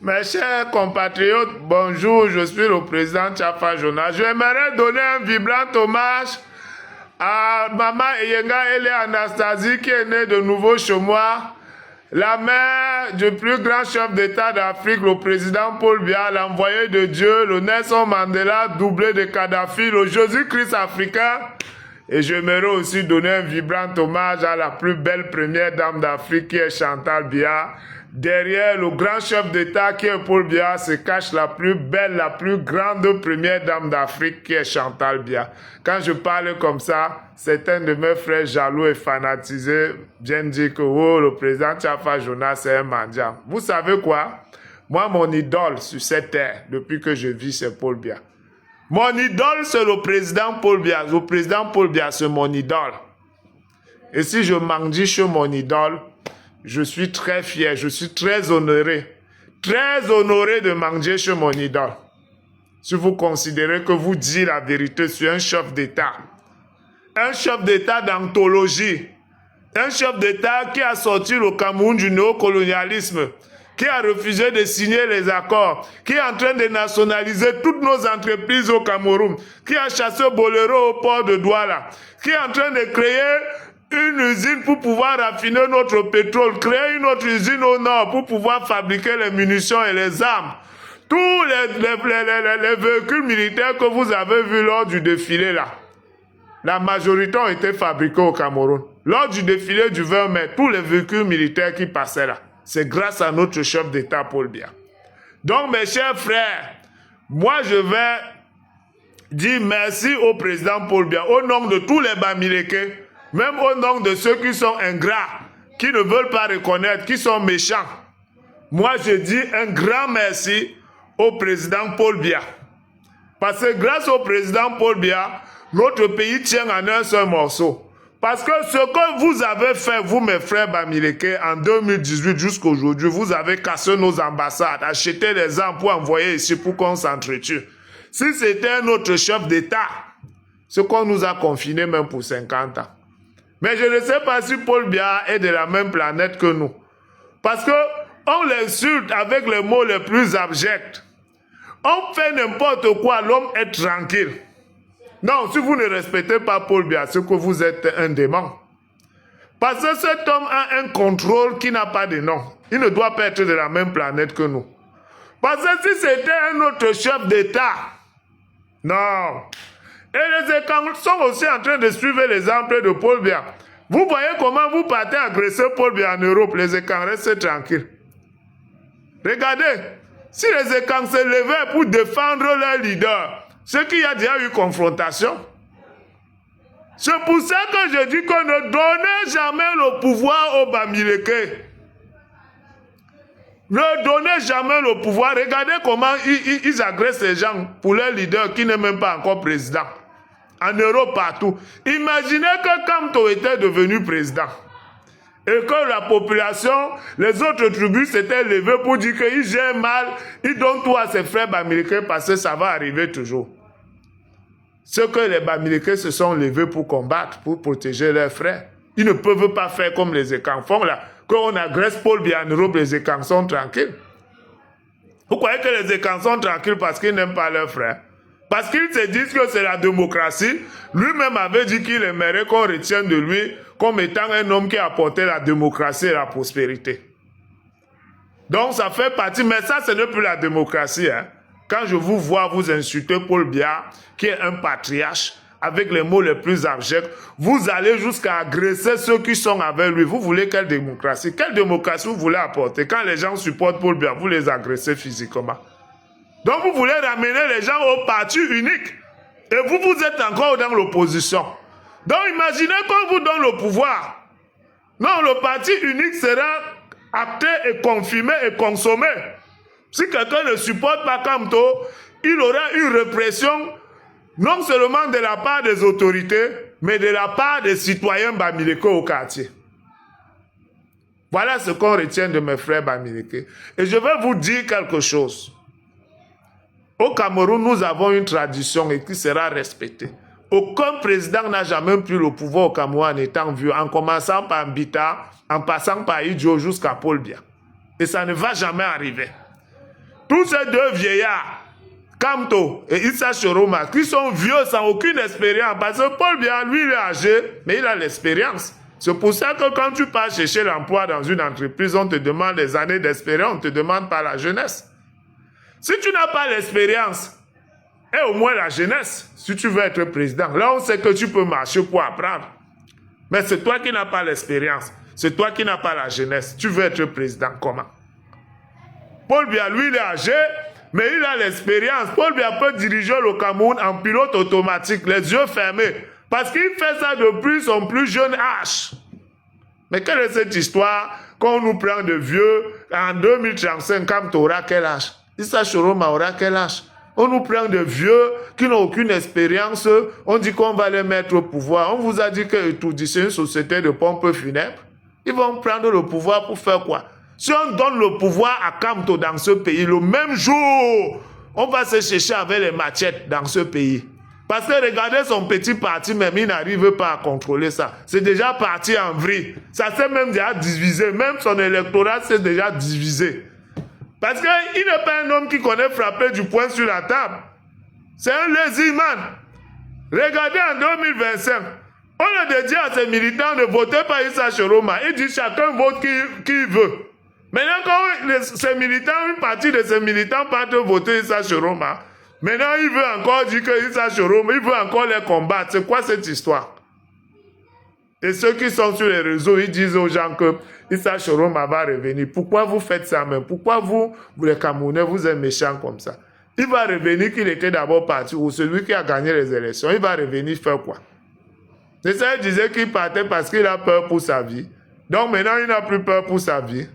Mes chers compatriotes, bonjour, je suis le président Tchafa Jonas. J'aimerais donner un vibrant hommage à Maman Eyenga Ele Anastasie qui est née de nouveau chez moi, la mère du plus grand chef d'État d'Afrique, le président Paul Biya, l'envoyé de Dieu, le Nelson Mandela, doublé de Kadhafi, le Jésus-Christ africain. Et j'aimerais aussi donner un vibrant hommage à la plus belle première dame d'Afrique qui est Chantal Biya. Derrière le grand chef d'État qui est Paul Biya se cache la plus belle, la plus grande première dame d'Afrique qui est Chantal Biya. Quand je parle comme ça, certains de mes frères jaloux et fanatisés viennent dire que oh, le président Tchafa Jonas c'est un mendiant. Vous savez quoi? Moi, mon idole sur cette terre, depuis que je vis, c'est Paul Biya. Mon idole, c'est le président Paul Biya. Le président Paul Biya, c'est mon idole. Et si je mendie chez mon idole, je suis très fier, je suis très honoré de mendier chez mon idole. Si vous considérez que vous dites la vérité sur un chef d'État d'anthologie, un chef d'État qui a sorti le Cameroun du néocolonialisme, qui a refusé de signer les accords, qui est en train de nationaliser toutes nos entreprises au Cameroun, qui a chassé Bolero au port de Douala, qui est en train de créer une usine pour pouvoir raffiner notre pétrole, créer une autre usine au nord pour pouvoir fabriquer les munitions et les armes. Tous les véhicules militaires que vous avez vus lors du défilé là, la majorité ont été fabriqués au Cameroun. Lors du défilé du 20 mai, tous les véhicules militaires qui passaient là, c'est grâce à notre chef d'État Paul Biya. Donc mes chers frères, moi je vais dire merci au président Paul Biya, au nom de tous les Bamileke, même au nom de ceux qui sont ingrats, qui ne veulent pas reconnaître, qui sont méchants. Moi, je dis un grand merci au président Paul Biya. Parce que grâce au président Paul Biya, notre pays tient en un seul morceau. Parce que ce que vous avez fait, vous, mes frères Bamileke, en 2018 jusqu'à aujourd'hui, vous avez cassé nos ambassades, acheté les armes pour envoyer ici pour qu'on s'entretue. Si c'était un autre chef d'État, ce qu'on nous a confinés même pour 50 ans. Mais je ne sais pas si Paul Biya est de la même planète que nous. Parce que on l'insulte avec les mots les plus abjects. On fait n'importe quoi, l'homme est tranquille. Non, si vous ne respectez pas Paul Biya, c'est que vous êtes un démon. Parce que cet homme a un contrôle qui n'a pas de nom. Il ne doit pas être de la même planète que nous. Parce que si c'était un autre chef d'État, non. Et les Écans sont aussi en train de suivre les exemples de Paul Biya. Vous voyez comment vous partez agresser Paul Biya en Europe, les Écans restent tranquilles. Regardez, si les Écans se levaient pour défendre leur leader, c'est qu'il y a déjà eu confrontation. C'est pour ça que je dis qu'on ne donnez jamais le pouvoir aux Bamileke. Ne donnez jamais le pouvoir. Regardez comment ils agressent les gens pour leur leader qui n'est même pas encore président. En Europe, partout. Imaginez que Kamto était devenu président. Et que la population, les autres tribus s'étaient levées pour dire qu'il gère mal, il donne tout à ses frères Bamileke parce que ça va arriver toujours. Ce que les Bamileke se sont levés pour combattre, pour protéger leurs frères. Ils ne peuvent pas faire comme les Écans font là. Quand on agresse Paul Biya en Europe, les Écans sont tranquilles. Vous croyez que les Écans sont tranquilles parce qu'ils n'aiment pas leurs frères? Parce qu'ils se disent que c'est la démocratie. Lui-même avait dit qu'il aimerait qu'on retienne de lui comme étant un homme qui a apporté la démocratie et la prospérité. Donc ça fait partie, mais ça ce n'est plus la démocratie. Hein. Quand je vous vois vous insulter Paul Biya, qui est un patriarche, avec les mots les plus abjects, vous allez jusqu'à agresser ceux qui sont avec lui. Vous voulez quelle démocratie? Quelle démocratie vous voulez apporter? Quand les gens supportent Paul Biya, vous les agressez physiquement. Donc vous voulez ramener les gens au parti unique. Et vous, vous êtes encore dans l'opposition. Donc imaginez qu'on vous donne le pouvoir. Non, le parti unique sera acté et confirmé et consommé. Si quelqu'un ne supporte pas Kamto, il aura une répression non seulement de la part des autorités, mais de la part des citoyens Bamileke au quartier. Voilà ce qu'on retient de mes frères Bamileke. Et je vais vous dire quelque chose. Au Cameroun, nous avons une tradition et qui sera respectée. Aucun président n'a jamais pris le pouvoir au Cameroun en étant vieux, en commençant par Mbita, en passant par Idjo jusqu'à Paul Biya. Et ça ne va jamais arriver. Tous ces deux vieillards, Kamto et Issa Choroma, qui sont vieux sans aucune expérience, parce que Paul Biya, lui, il est âgé, mais il a l'expérience. C'est pour ça que quand tu pars chercher l'emploi dans une entreprise, on te demande des années d'expérience, on ne te demande pas la jeunesse. Si tu n'as pas l'expérience, et au moins la jeunesse, si tu veux être président, là on sait que tu peux marcher pour apprendre. Mais c'est toi qui n'as pas l'expérience, c'est toi qui n'as pas la jeunesse. Tu veux être président, comment? Paul Biya, lui, il est âgé, mais il a l'expérience. Paul Biya peut diriger le Cameroun en pilote automatique, les yeux fermés, parce qu'il fait ça depuis son plus jeune âge. Mais quelle est cette histoire qu'on nous prend de vieux en 2035, comme tu auras quel âge? Issa Choroma aura quel âge? On nous prend de vieux qui n'ont aucune expérience, on dit qu'on va les mettre au pouvoir. On vous a dit que Etoudi, c'est une société de pompes funèbres. Ils vont prendre le pouvoir pour faire quoi? Si on donne le pouvoir à Kamto dans ce pays, le même jour, on va se chercher avec les machettes dans ce pays. Parce que regardez son petit parti, même il n'arrive pas à contrôler ça. C'est déjà parti en vrille. Ça s'est même déjà divisé. Même son électorat s'est déjà divisé. Parce qu'il n'est pas un homme qui connaît frapper du poing sur la table. C'est un lazy man. Regardez en 2025, on a dit à ses militants de voter par Issa Choroma. Il dit chacun vote qui veut. Maintenant, quand ces militants, une partie de ces militants partent voter Issa Choroma, maintenant il veut encore dire que Issa Choroma, il veut encore les combattre. C'est quoi cette histoire? Et ceux qui sont sur les réseaux, ils disent aux gens que Issa Choroma va revenir. Pourquoi vous faites ça même? Pourquoi vous les Camerounais, vous êtes méchants comme ça? Il va revenir qu'il était d'abord parti, ou celui qui a gagné les élections, il va revenir faire quoi? C'est ça, il disait qu'il partait parce qu'il a peur pour sa vie. Donc maintenant, il n'a plus peur pour sa vie.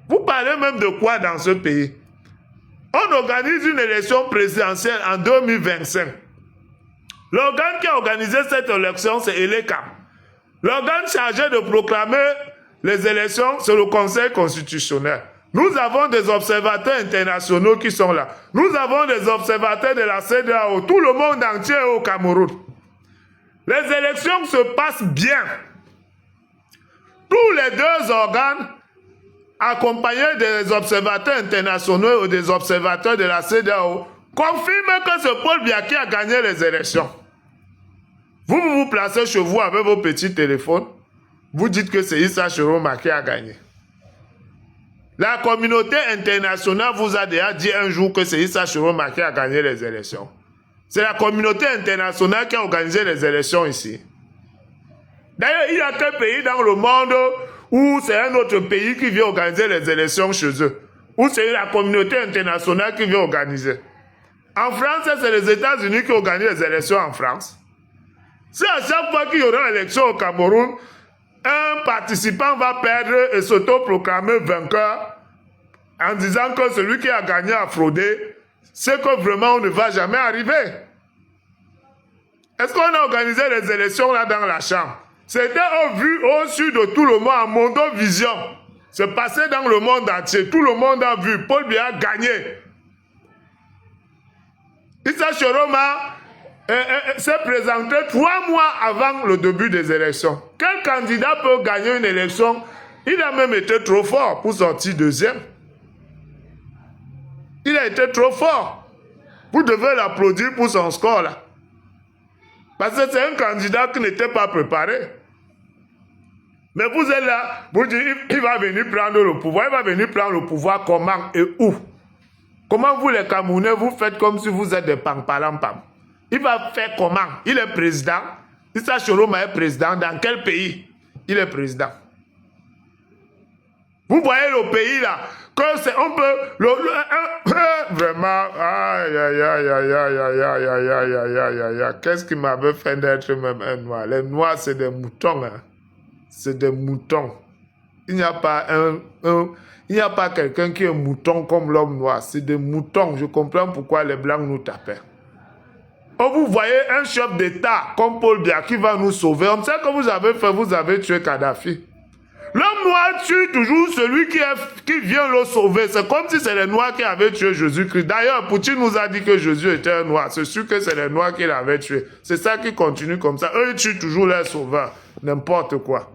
Vous parlez même de quoi dans ce pays? On organise une élection présidentielle en 2025. L'organe qui a organisé cette élection, c'est Eleka. L'organe chargé de proclamer les élections, c'est le Conseil constitutionnel. Nous avons des observateurs internationaux qui sont là. Nous avons des observateurs de la CEDEAO. Tout le monde entier est au Cameroun. Les élections se passent bien. Tous les deux organes, accompagnés des observateurs internationaux ou des observateurs de la CEDEAO, confirment que c'est Paul Biya qui a gagné les élections. Vous vous placez chez vous avec vos petits téléphones, vous dites que c'est Issa Choroma qui a gagné. La communauté internationale vous a déjà dit un jour que c'est Issa Choroma qui a gagné les élections. C'est la communauté internationale qui a organisé les élections ici. D'ailleurs, il y a quel pays dans le monde où c'est un autre pays qui vient organiser les élections chez eux? Où c'est la communauté internationale qui vient organiser? En France, c'est les États-Unis qui organisent les élections en France. Si à chaque fois qu'il y aura une élection au Cameroun, un participant va perdre et s'auto-proclamer vainqueur en disant que celui qui a gagné a fraudé, c'est que vraiment on ne va jamais arriver. Est-ce qu'on a organisé les élections là dans la chambre? C'était au vu, au-dessus de tout le monde, en Mondovision. C'est passé dans le monde entier. Tout le monde a vu. Paul Biya a gagné. Issa Choroma s'est présenté 3 mois avant le début des élections. Quel candidat peut gagner une élection? Il a même été trop fort pour sortir deuxième. Il a été trop fort. Vous devez l'applaudir pour son score là. Parce que c'est un candidat qui n'était pas préparé. Mais vous êtes là, vous dites, il va venir prendre le pouvoir. Il va venir prendre le pouvoir comment et où? Comment vous les Camerounais, vous faites comme si vous êtes des pampalampam? Il va faire comment? Il est président. Issa Choroma est président. Dans quel pays il est président? Vous voyez le pays là, que c'est un peu... vraiment, aïe, aïe, aïe, aïe, aïe, aïe, aïe, aïe, aïe, aïe, aïe, aïe, aïe. Qu'est-ce qui m'avait fait d'être même un noir? Les noirs, c'est des moutons, hein. C'est des moutons. Il n'y a pas il n'y a pas quelqu'un qui est mouton comme l'homme noir. C'est des moutons. Je comprends pourquoi les blancs nous tapaient. Oh, vous voyez un chef d'État comme Paul Biya qui va nous sauver. On sait que vous avez fait, vous avez tué Kadhafi. L'homme noir tue toujours celui qui vient le sauver. C'est comme si c'est les noirs qui avaient tué Jésus-Christ. D'ailleurs, Poutine nous a dit que Jésus était un noir. C'est sûr que c'est les noirs qui l'avaient tué. C'est ça qui continue comme ça. Eux, ils tuent toujours les sauveurs. N'importe quoi.